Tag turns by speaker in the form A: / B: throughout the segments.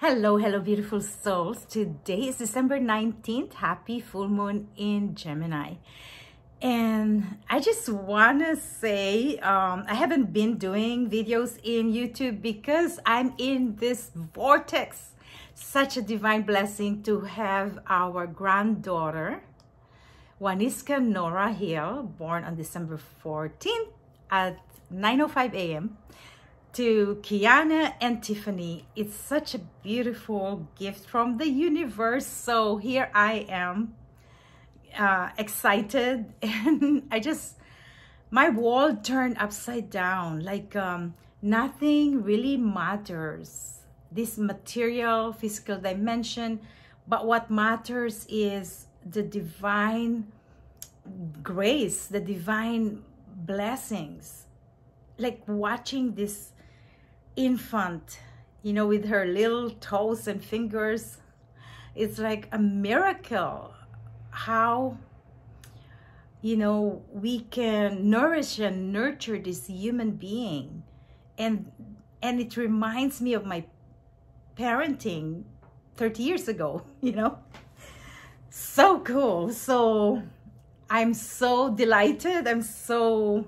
A: Hello, beautiful souls. Today is December 19th. Happy full moon in Gemini. And I just want to say, I haven't been doing videos in YouTube because I'm in this vortex. Such a divine blessing to have our granddaughter, Waniska Nora Hill, born on December 14th at 9:05 a.m. to Kiana and Tiffany. It's such a beautiful gift from the universe. So here I am, excited, and my world turned upside down. Like nothing really matters. This material, physical dimension, but what matters is the divine grace, the divine blessings. Like watching this infant, with her little toes and fingers, it's like a miracle how we can nourish and nurture this human being. And it reminds me of my parenting 30 years ago. So cool. So I'm so delighted. I'm so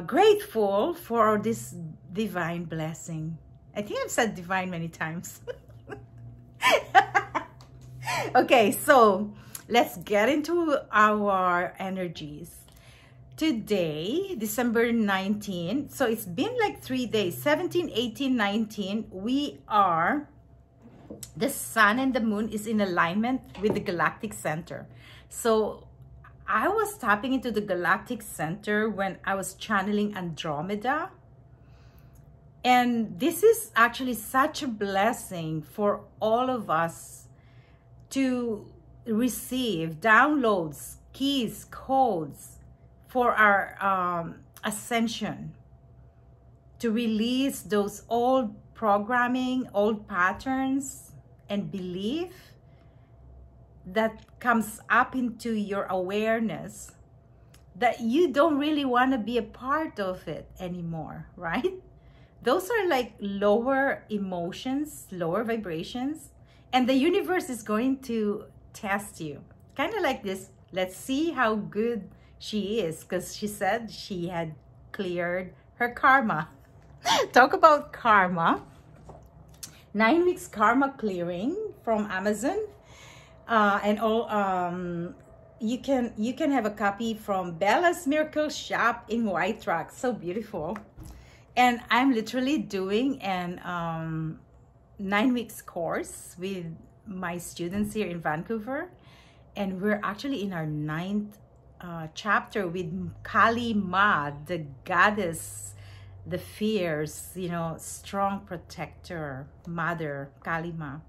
A: grateful for this divine blessing. I think I've said divine many times. Okay, so let's get into our energies. Today, December 19, so it's been like 3 days, 17, 18, 19, the sun and the moon is in alignment with the Galactic Center. So I was tapping into the Galactic Center when I was channeling Andromeda. And this is actually such a blessing for all of us to receive downloads, keys, codes for our ascension, to release those old programming, old patterns and belief that comes up into your awareness that you don't really want to be a part of it anymore, right? Those are like lower emotions, lower vibrations, and the universe is going to test you. Kind of like this, let's see how good she is, because she said she had cleared her karma. Talk about karma. 9 weeks karma clearing from Amazon. And all you can have a copy from Bella's Miracle Shop in White Rock. So beautiful. And I'm literally doing an 9 weeks course with my students here in Vancouver, and we're actually in our 9th chapter with Kali Ma, the goddess, the fierce, strong protector, mother, Kali Ma.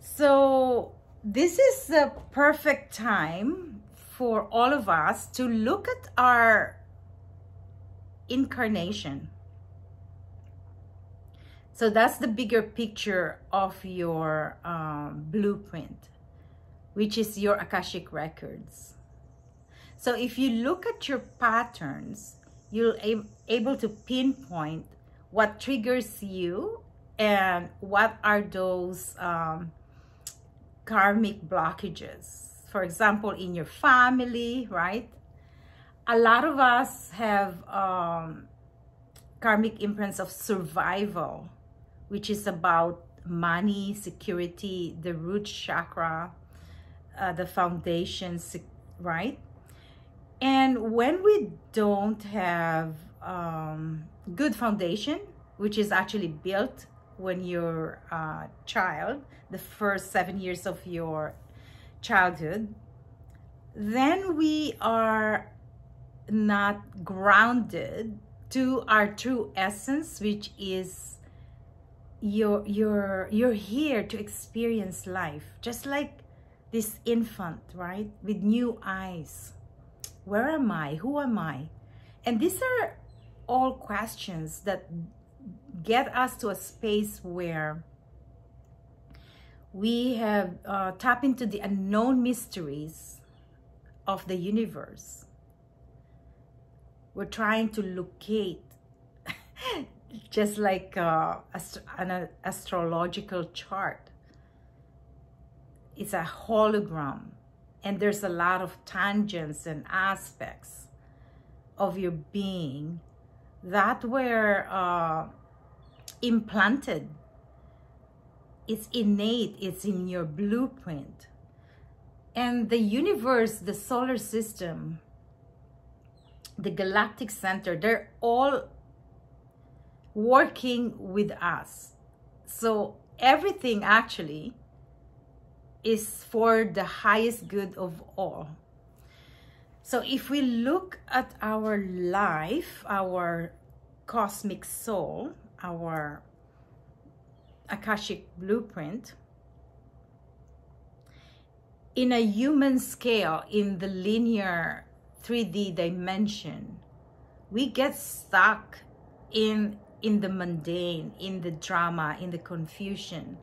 A: So this is the perfect time for all of us to look at our incarnation. So that's the bigger picture of your blueprint, which is your Akashic Records. So if you look at your patterns, you'll able to pinpoint what triggers you and what are those karmic blockages. For example, in your family, right? A lot of us have karmic imprints of survival, which is about money, security, the root chakra, the foundations, right? And when we don't have good foundation, which is actually built when you're a child, the first 7 years of your childhood, then we are not grounded to our true essence, which is you're here to experience life, just like this infant, right? With new eyes. Where am I? Who am I? And these are all questions that get us to a space where we have tapped into the unknown mysteries of the universe. We're trying to locate just like an astrological chart. It's a hologram, and there's a lot of tangents and aspects of your being that were implanted. It's innate, it's in your blueprint. And the universe, the solar system, the Galactic Center, they're all working with us. So everything actually is for the highest good of all. So if we look at our life, our cosmic soul, our Akashic blueprint, in a human scale, in the linear 3D dimension, we get stuck in the mundane, in the drama, in the confusion.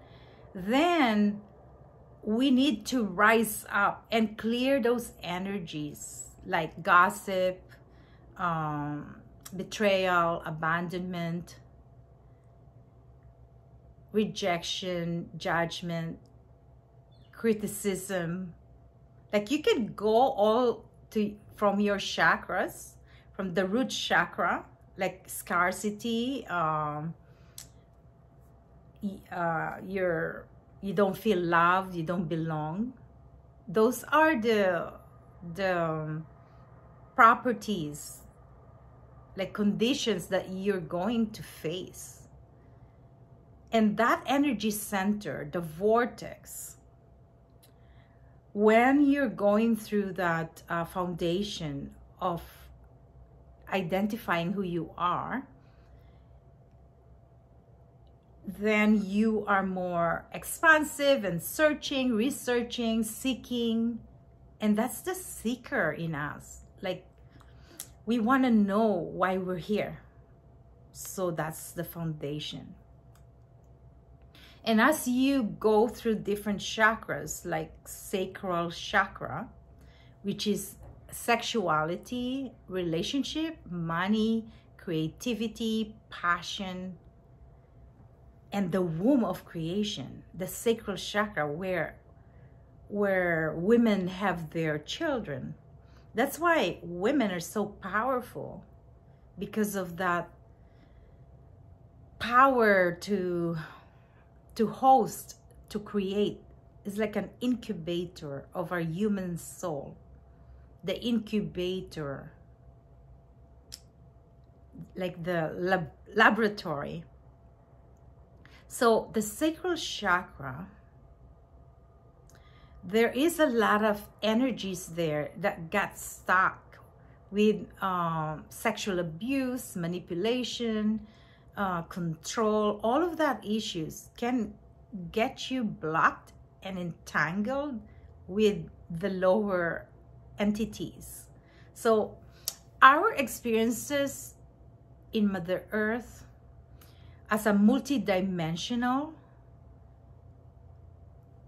A: Then we need to rise up and clear those energies like gossip, betrayal, abandonment, rejection, judgment, criticism. Like you can go all to from your chakras, from the root chakra, like scarcity, you don't feel loved, you don't belong. Those are the properties, like conditions that you're going to face. And that energy center, the vortex, when you're going through that foundation of identifying who you are, then you are more expansive and searching, researching, seeking. And that's the seeker in us. Like, we want to know why we're here. So that's the foundation. And as you go through different chakras, like sacral chakra, which is sexuality, relationship, money, creativity, passion, and the womb of creation, the sacral chakra, where women have their children. That's why women are so powerful, because of that power to host, to create. Is like an incubator of our human soul. The incubator, like the laboratory. So the sacral chakra, there is a lot of energies there that got stuck with sexual abuse, manipulation, control. All of that issues can get you blocked and entangled with the lower entities. So our experiences in Mother Earth as a multidimensional,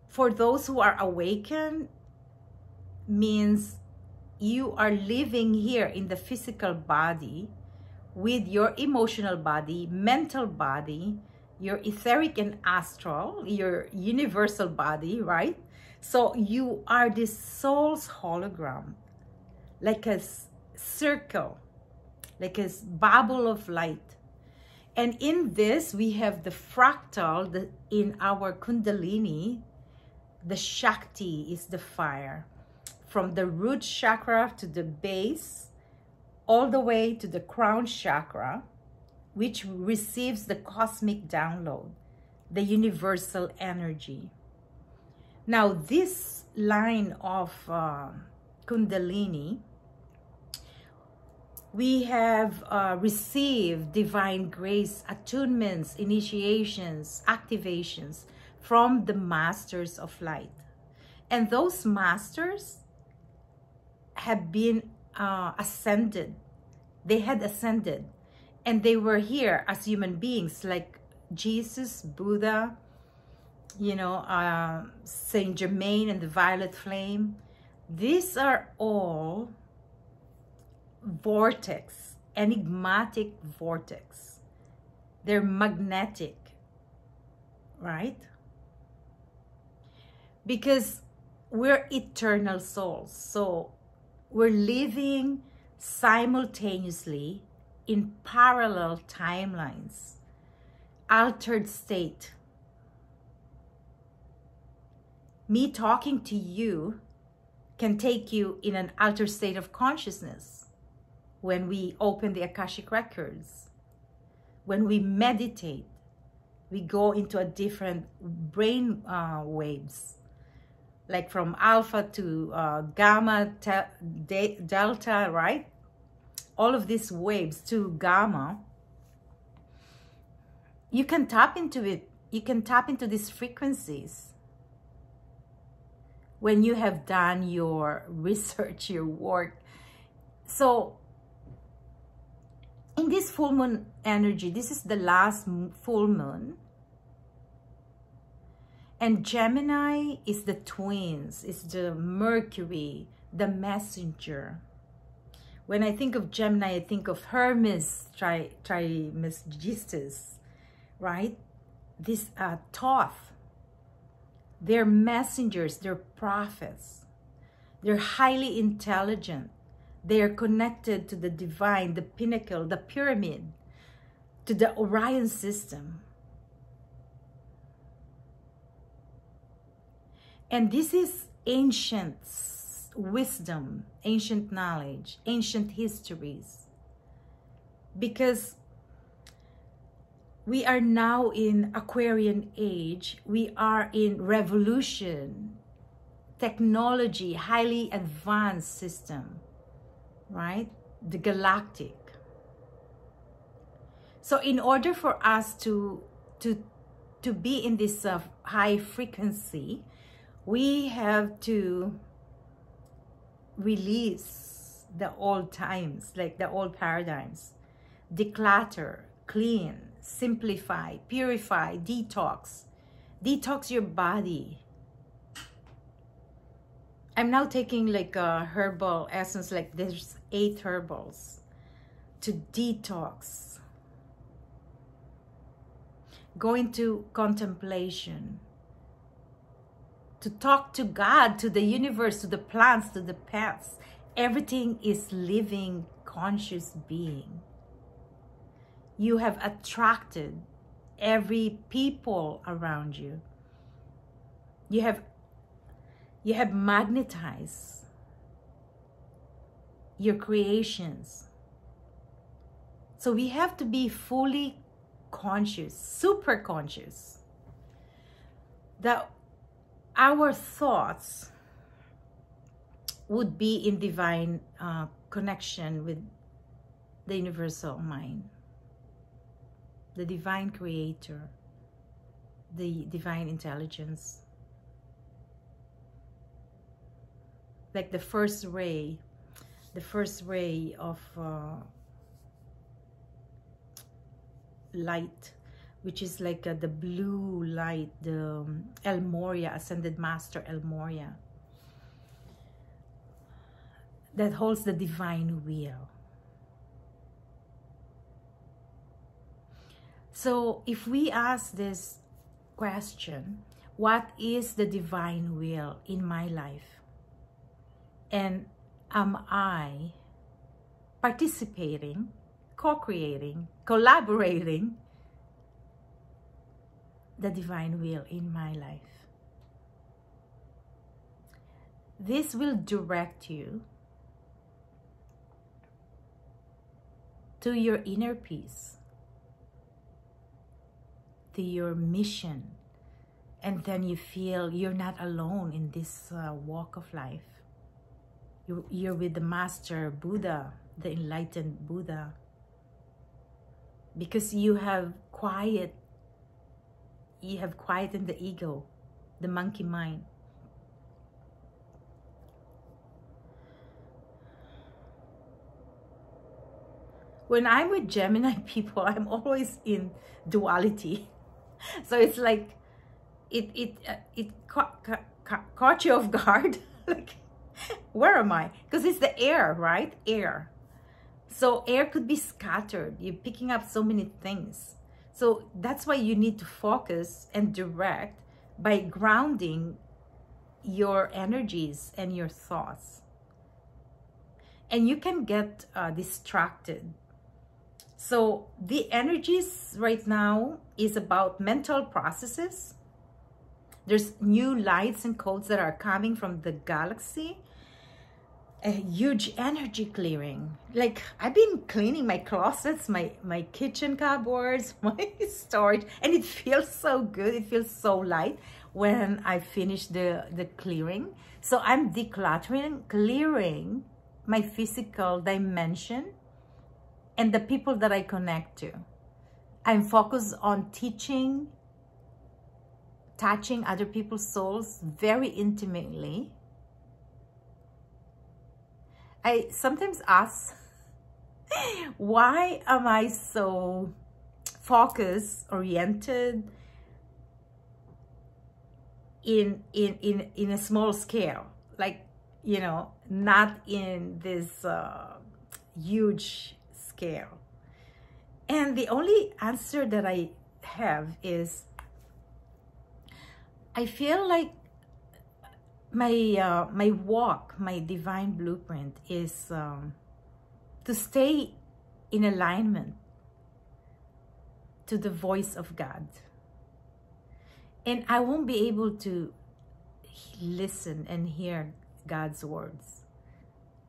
A: for those who are awakened, means you are living here in the physical body with your emotional body, mental body, your etheric and astral, your universal body, right? So you are this soul's hologram, like a circle, like a bubble of light. And in this, we have the fractal in our Kundalini. The Shakti is the fire. From the root chakra to the base, all the way to the crown chakra, which receives the cosmic download, the universal energy. Now, this line of Kundalini, we have received divine grace, attunements, initiations, activations from the masters of light. And those masters have been ascended. They had ascended. And they were here as human beings, like Jesus, Buddha, you know, Saint Germain and the Violet Flame. These are all vortex, enigmatic vortex. They're magnetic, right? Because we're eternal souls. So we're living simultaneously in parallel timelines, altered state. Me talking to you can take you in an altered state of consciousness when we open the Akashic Records. When we meditate, we go into a different brain waves, like from alpha to gamma, delta, right? All of these waves to gamma. You can tap into it. You can tap into these frequencies when you have done your research, your work. So in this full moon energy, this is the last full moon. And Gemini is the twins, is the Mercury, the messenger. When I think of Gemini, I think of Hermes Trismegistus, right? This Thoth. They're messengers, they're prophets. They're highly intelligent. They are connected to the divine, the pinnacle, the pyramid, to the Orion system. And this is ancient wisdom, ancient knowledge, ancient histories. Because we are now in Aquarian age. We are in revolution, technology, highly advanced system, right? The galactic. So in order for us to be in this high frequency, we have to release the old times, like the old paradigms. Declutter, clean, simplify, purify, detox. Detox your body. I'm now taking like a herbal essence, like there's 8 herbals to detox. Go into contemplation. To talk to God, to the universe, to the plants, to the pets. Everything is living, conscious being. You have attracted every people around you. You have magnetized your creations. So we have to be fully conscious, super conscious, that our thoughts would be in divine connection with the universal mind, the divine creator, the divine intelligence. Like the first ray of light, which is like the blue light, the El Moria, Ascended Master El Moria, that holds the divine will. So if we ask this question, what is the divine will in my life? And am I participating, co-creating, collaborating the divine will in my life? This will direct you to your inner peace, to your mission, and then you feel you're not alone in this walk of life. You're with the Master Buddha, the enlightened Buddha, because you have quietened the ego, the monkey mind. When I'm with Gemini people, I'm always in duality. So it's like it caught you off guard. Like, where am I? Because it's the air, right? Air. So air could be scattered. You're picking up so many things. So that's why you need to focus and direct by grounding your energies and your thoughts. And you can get distracted. So the energies right now is about mental processes. There's new lights and codes that are coming from the galaxy. A huge energy clearing. Like, I've been cleaning my closets, my kitchen cupboards, my storage, and it feels so good. It feels so light when I finish the clearing. So I'm decluttering, clearing my physical dimension and the people that I connect to. I'm focused on teaching, touching other people's souls very intimately. I sometimes ask, why am I so focused, oriented in a small scale? Like, you know, not in this huge scale. And the only answer that I have is, I feel like my walk, my divine blueprint is to stay in alignment to the voice of God. And I won't be able to listen and hear God's words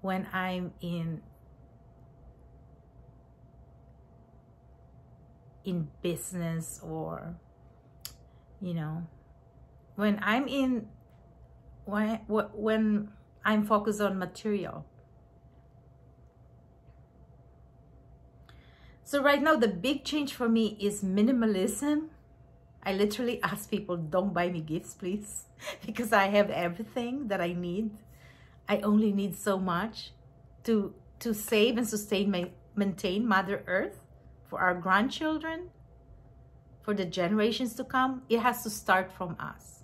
A: when I'm in business, or, you know, when I'm focused on material. So right now, the big change for me is minimalism. I literally ask people, don't buy me gifts, please, because I have everything that I need. I only need so much to save and sustain, maintain Mother Earth for our grandchildren, for the generations to come. It has to start from us.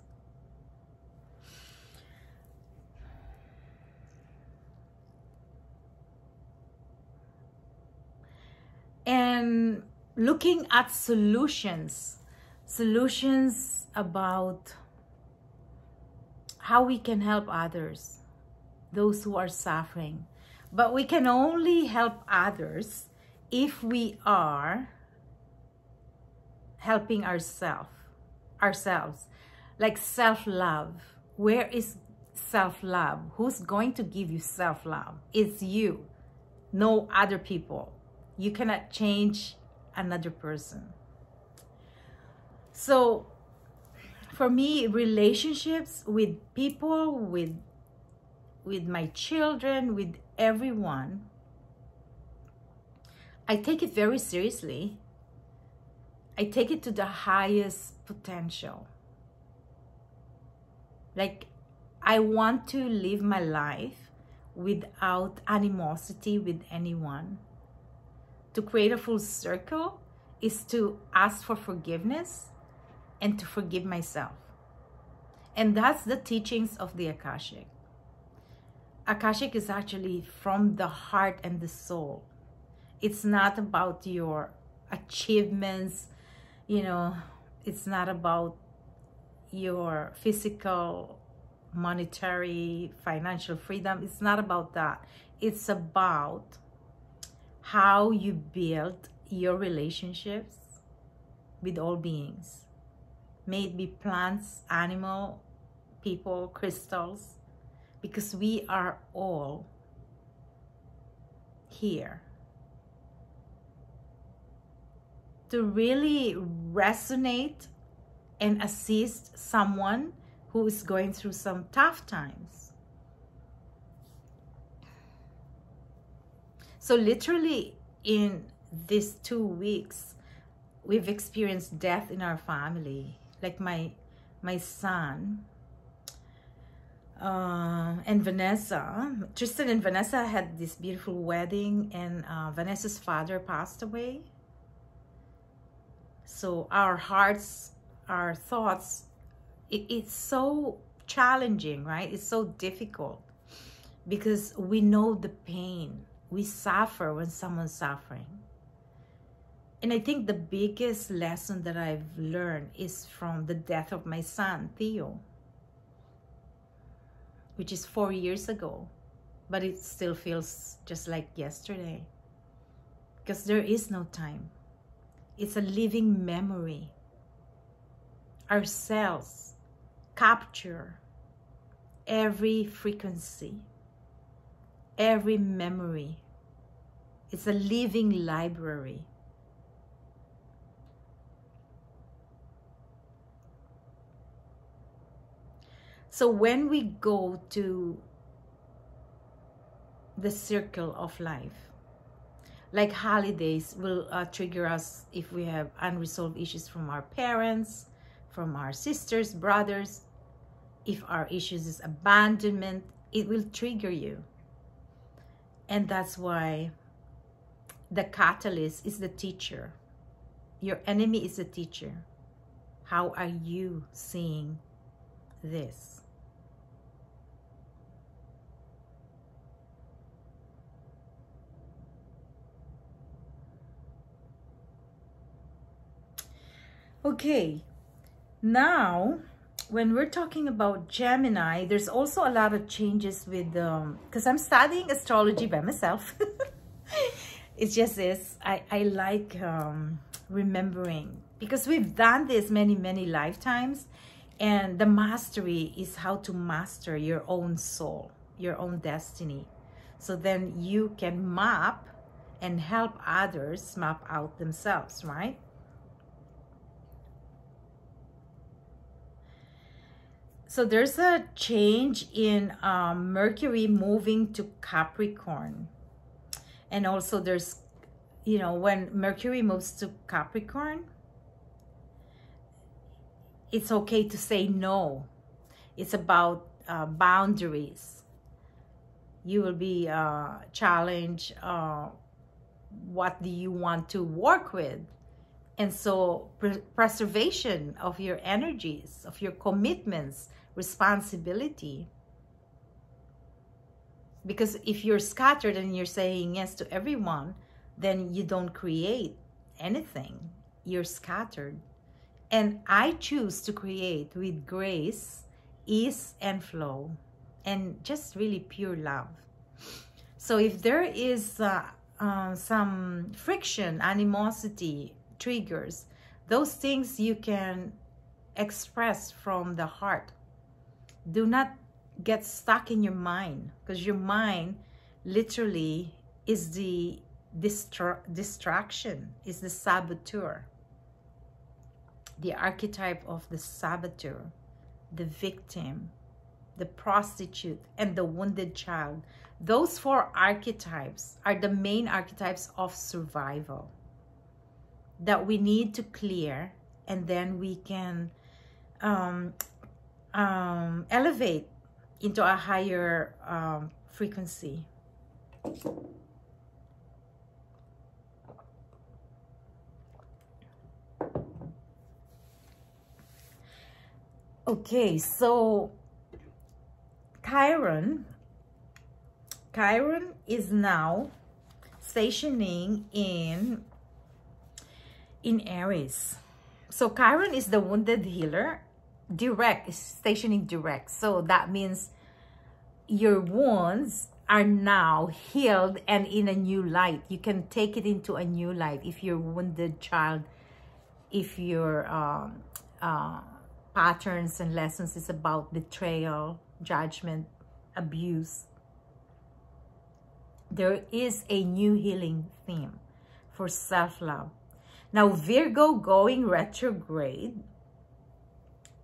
A: And looking at solutions about how we can help others, those who are suffering. But we can only help others if we are helping ourselves. Like self-love. Where is self-love? Who's going to give you self-love? It's you, no other people. You cannot change another person. So for me, relationships with people, with my children, with everyone, I take it very seriously. I take it to the highest potential. Like, I want to live my life without animosity with anyone. To create a full circle is to ask for forgiveness and to forgive myself. And that's the teachings of the Akashic. Akashic is actually from the heart and the soul. It's not about your achievements, you know, it's not about your physical, monetary, financial freedom. It's not about that. It's about how you build your relationships with all beings. May it be plants, animal, people, crystals, because we are all here to really resonate and assist someone who is going through some tough times. So literally in these 2 weeks, we've experienced death in our family. Like my son and Vanessa. Tristan and Vanessa had this beautiful wedding, and Vanessa's father passed away. So our hearts, our thoughts, it's so challenging, right? It's so difficult because we know the pain. We suffer when someone's suffering. And I think the biggest lesson that I've learned is from the death of my son, Theo, which is 4 years ago, but it still feels just like yesterday, because there is no time. It's a living memory. Our cells capture every frequency, every memory. It's a living library. So when we go to the circle of life, like holidays will trigger us if we have unresolved issues from our parents, from our sisters, brothers. If our issues is abandonment, it will trigger you. And that's why the catalyst is the teacher. Your enemy is the teacher. How are you seeing this? Okay, now when we're talking about Gemini, there's also a lot of changes with because I'm studying astrology by myself. It's just this, I like remembering, because we've done this many lifetimes, and the mastery is how to master your own soul, your own destiny, so then you can map and help others map out themselves, right? So there's a change in Mercury moving to Capricorn. And also there's, you know, when Mercury moves to Capricorn, it's okay to say no. It's about boundaries. You will be challenged. What do you want to work with? And so preservation of your energies, of your commitments, responsibility. Because if you're scattered and you're saying yes to everyone, then you don't create anything. You're scattered. And I choose to create with grace, ease, and flow, and just really pure love. So if there is some friction, animosity, triggers, those things you can express from the heart. Do not get stuck in your mind, because your mind literally is the distraction, is the saboteur, the archetype of the saboteur, the victim, the prostitute, and the wounded child. Those 4 archetypes are the main archetypes of survival that we need to clear, and then we can elevate into a higher frequency. Okay, so Chiron is now stationing in Aries. So Chiron is the wounded healer. Direct is stationing direct. So that means your wounds are now healed and in a new light. You can take it into a new light. If you're wounded child, if your patterns and lessons is about betrayal, judgment, abuse, there is a new healing theme for self-love. Now Virgo going retrograde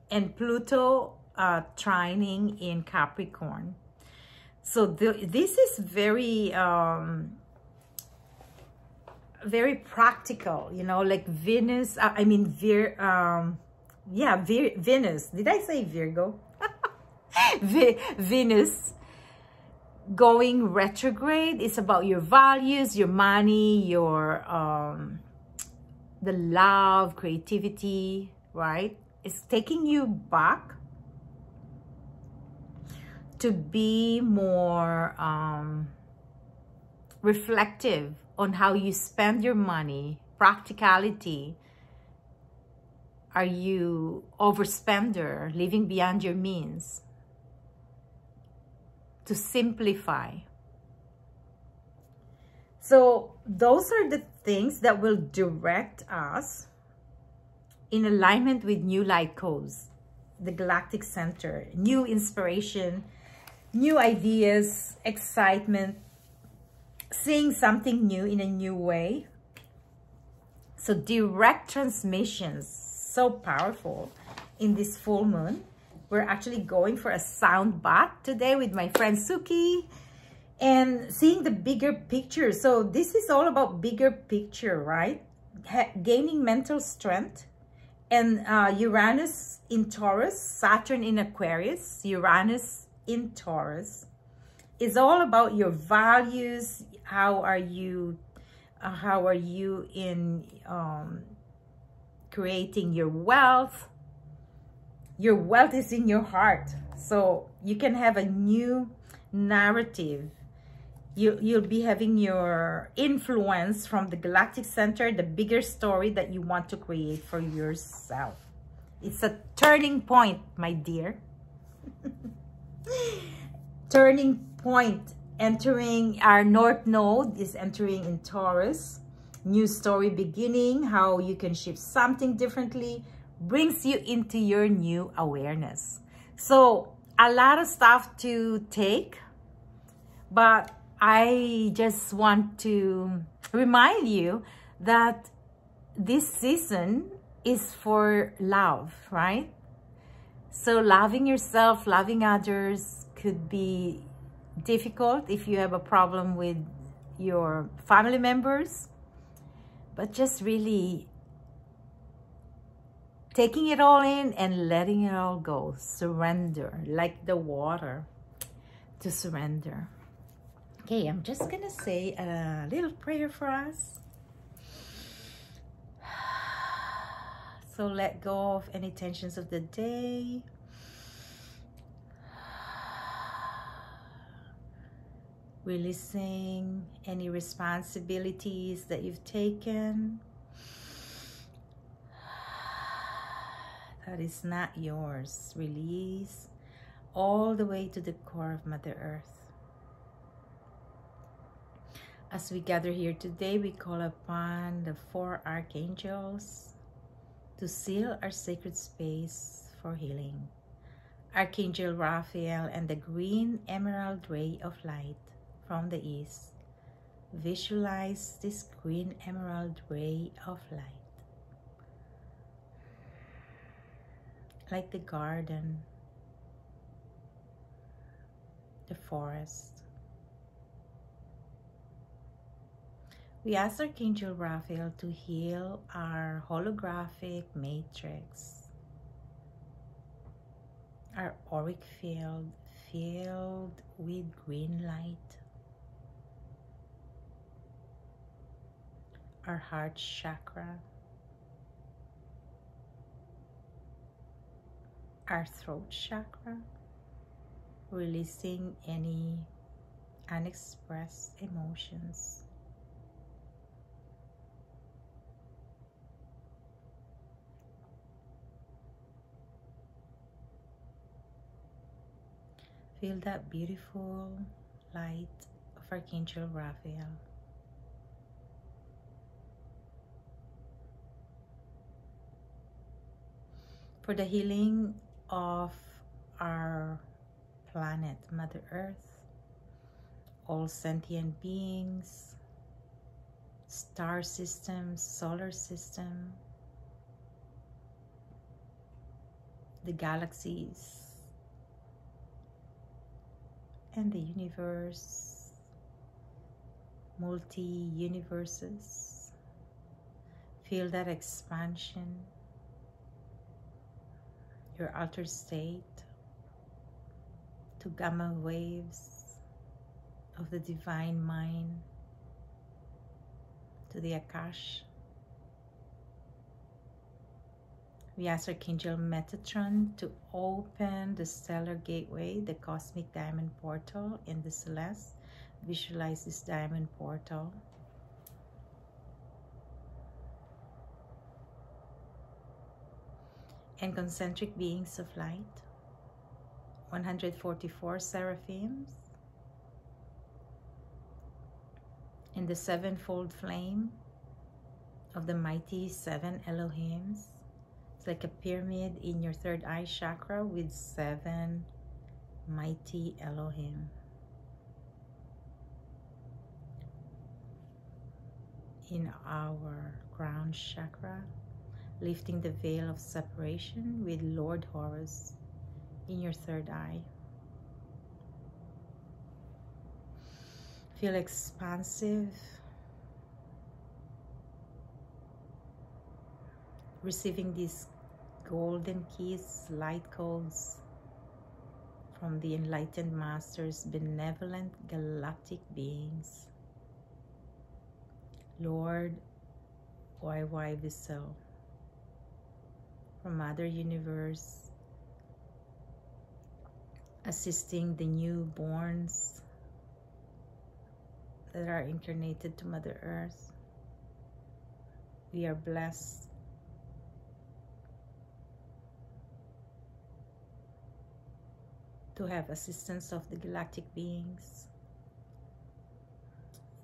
A: and Pluto trining in Capricorn. So this is very very practical, you know, like Venus, Venus. Did I say Virgo? Venus going retrograde is about your values, your money, your the love, creativity, right? It's taking you back to be more reflective on how you spend your money, practicality? Are you overspender, living beyond your means? To simplify. So those are the things that will direct us in alignment with new light codes, the Galactic Center, new inspiration, new ideas, excitement, seeing something new in a new way. So direct transmissions, so powerful in this full moon. We're actually going for a sound bath today with my friend Suki and seeing the bigger picture. So this is all about bigger picture, right? Gaining mental strength. And Uranus in Taurus, Saturn in Aquarius, Uranus in Taurus is all about your values. How are you in creating your wealth? Your wealth is in your heart. So you can have a new narrative. You'll be having your influence from the Galactic Center, the bigger story that you want to create for yourself. It's a turning point, my dear. Turning point. Entering our North Node is entering in Taurus. New story beginning, how you can shift something differently, brings you into your new awareness. So a lot of stuff to take, but I just want to remind you that this season is for love, right? So loving yourself, loving others could be difficult if you have a problem with your family members, but just really taking it all in and letting it all go. Surrender, like the water, to surrender. Okay, I'm just gonna say a little prayer for us. So let go of any tensions of the day. Releasing any responsibilities that you've taken that is not yours. Release all the way to the core of Mother Earth. As we gather here today, we call upon the 4 archangels to seal our sacred space for healing. Archangel Raphael and the green emerald ray of light from the east. Visualize this green emerald ray of light, like the garden, the forest. We ask Archangel Raphael to heal our holographic matrix, our auric field filled with green light, our heart chakra, our throat chakra, releasing any unexpressed emotions. Feel that beautiful light of Archangel Raphael. For the healing of our planet, Mother Earth, all sentient beings, star systems, solar system, the galaxies, and the universe, multi-universes. Feel that expansion, your altered state, to gamma waves of the divine mind, to the Akash. We ask Archangel Metatron to open the stellar gateway, the cosmic diamond portal in the Celeste. Visualize this diamond portal. and concentric beings of light, 144 seraphims, and the sevenfold flame of the mighty seven Elohims. It's like a pyramid in your third eye chakra with seven mighty Elohim. In our crown chakra, lifting the veil of separation with Lord Horus in your third eye. Feel expansive, receiving these golden keys, light codes from the enlightened masters, benevolent galactic beings. Lord YY Vissel, from Mother Universe, assisting the newborns that are incarnated to Mother Earth. We are blessed to have assistance of the galactic beings,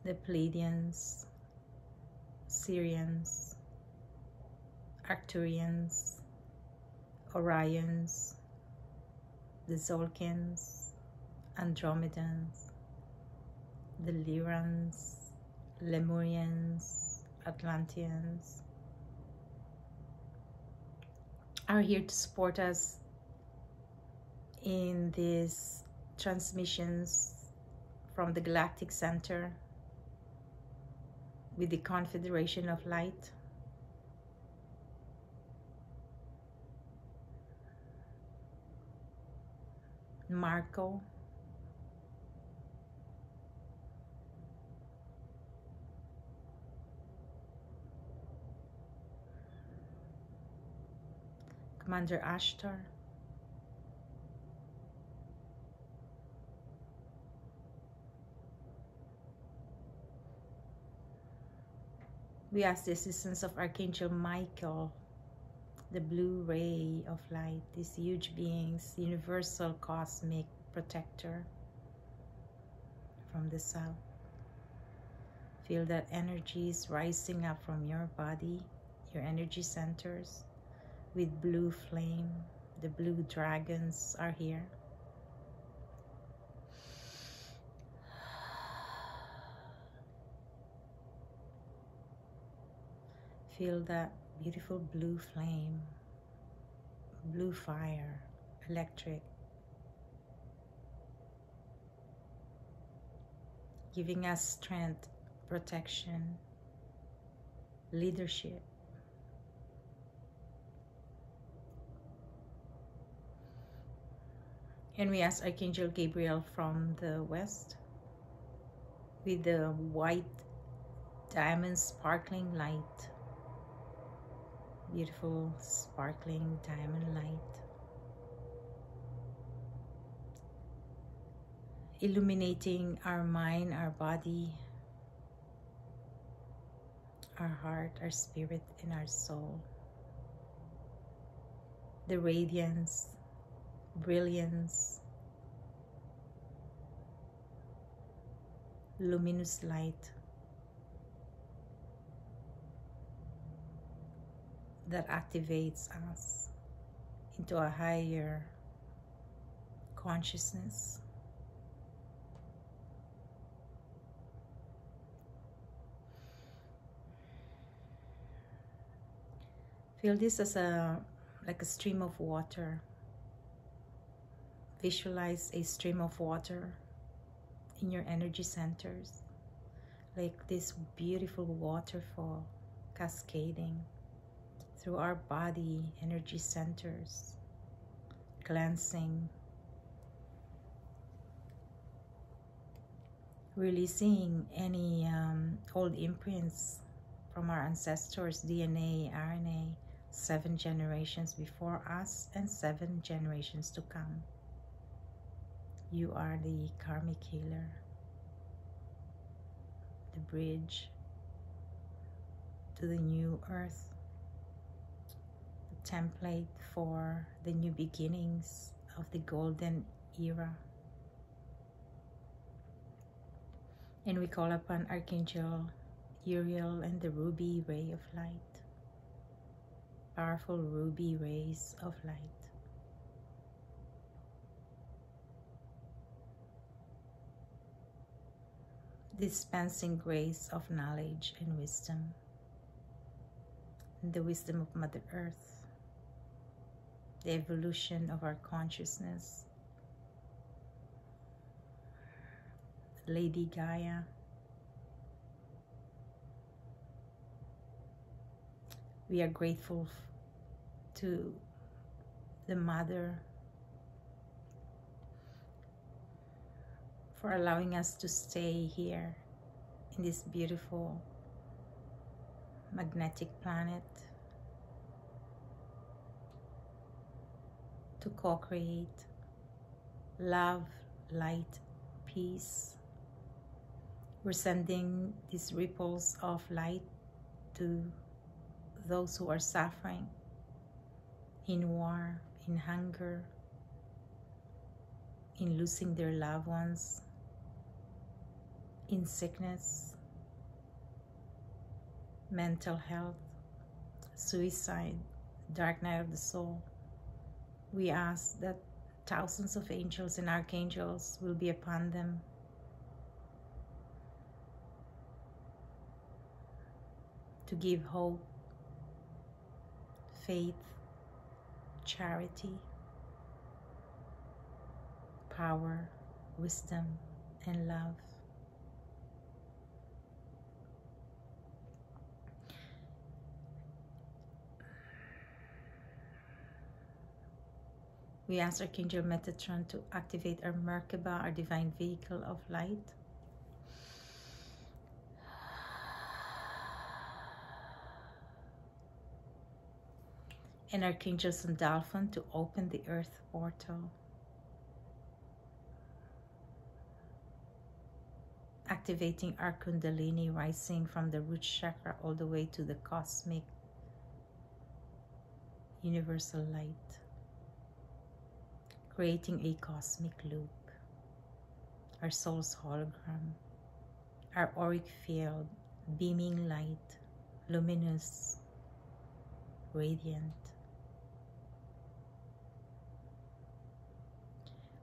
A: the Pleiadians, Sirians, Arcturians, Orions, the Zolkins, Andromedans, the Lyrans, Lemurians, Atlanteans are here to support us in these transmissions from the Galactic Center with the Confederation of Light. Marco, Commander Ashtar, we ask the assistance of Archangel Michael, the blue ray of light, these huge beings, universal cosmic protector from the south. Feel that energy is rising up from your body, your energy centers, with blue flame. The blue dragons are here. Feel that beautiful blue flame, blue fire, electric, giving us strength, protection, leadership. And we ask Archangel Gabriel from the west with the white diamond sparkling light, beautiful sparkling diamond light, illuminating our mind, our body, our heart, our spirit, and our soul. The radiance, brilliance, luminous light that activates us into a higher consciousness. Feel this as like a stream of water. Visualize a stream of water in your energy centers, like this beautiful waterfall cascading through our body energy centers, cleansing, releasing any old imprints from our ancestors' DNA, RNA, 7 generations before us and 7 generations to come. You are the karmic healer, the bridge to the new earth, the template for the new beginnings of the golden era. And we call upon Archangel Uriel and the ruby ray of light. Powerful ruby rays of light. Dispensing grace of knowledge and wisdom. And the wisdom of Mother Earth. The evolution of our consciousness. Lady Gaia. We are grateful to the Mother for allowing us to stay here in this beautiful magnetic planet to co-create love, light, peace. We're sending these ripples of light to those who are suffering in war, in hunger, in losing their loved ones, in sickness, mental health, suicide, dark night of the soul. We ask that thousands of angels and archangels will be upon them to give hope, faith, charity, power, wisdom, and love. We ask Archangel Metatron to activate our Merkaba, our divine vehicle of light. And Archangel Sandalphon to open the earth portal. Activating our Kundalini rising from the root chakra all the way to the cosmic universal light. Creating a cosmic loop. Our soul's hologram. Our auric field, beaming light, luminous, radiant.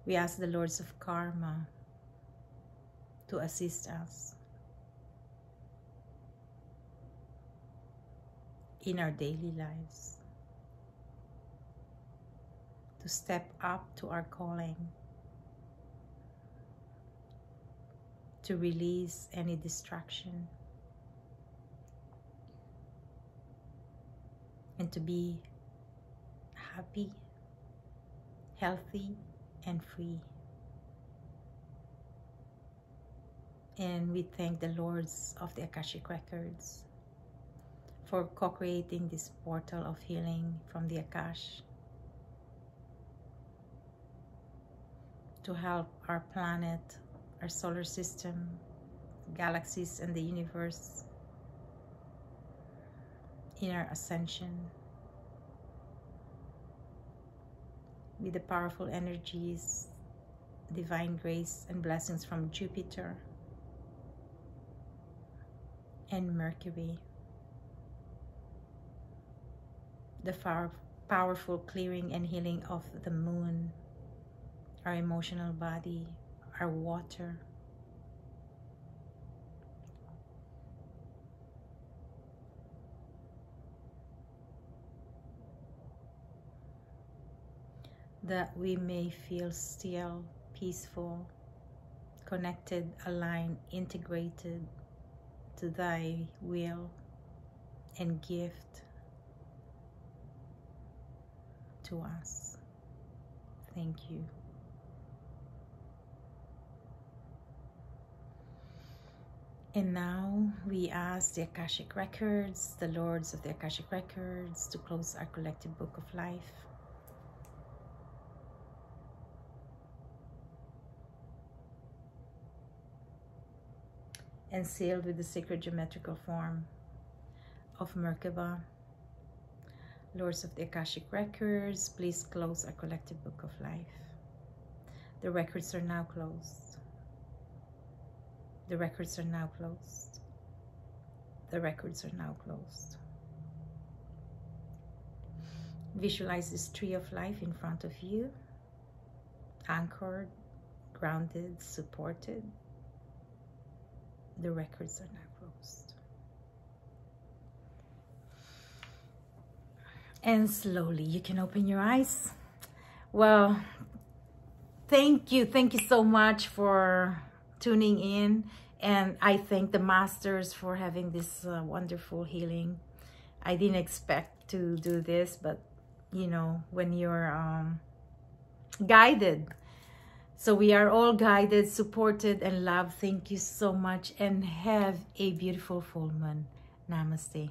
A: We ask the Lords of Karma to assist us in our daily lives, to step up to our calling, to release any distraction, and to be happy, healthy, and free. And we thank the Lords of the Akashic Records for co-creating this portal of healing from the Akash to help our planet, our solar system, galaxies, and the universe in our ascension with the powerful energies, divine grace, and blessings from Jupiter and Mercury. The powerful clearing and healing of the moon, our emotional body, our water, that we may feel still, peaceful, connected, aligned, integrated to thy will and gift to us. Thank you. And now we ask the Akashic Records, the Lords of the Akashic Records, to close our collective book of life. And sealed with the sacred geometrical form of Merkaba, Lords of the Akashic Records, please close our collective book of life. The records are now closed. The records are now closed. The records are now closed. Visualize this tree of life in front of you, anchored, grounded, supported. The records are now closed. And slowly you can open your eyes. Well, thank you so much for tuning in, and I thank the masters for having this wonderful healing. I didn't expect to do this, but you know, when you're guided. So we are all guided, supported, and loved. Thank you so much, and have a beautiful full moon. Namaste.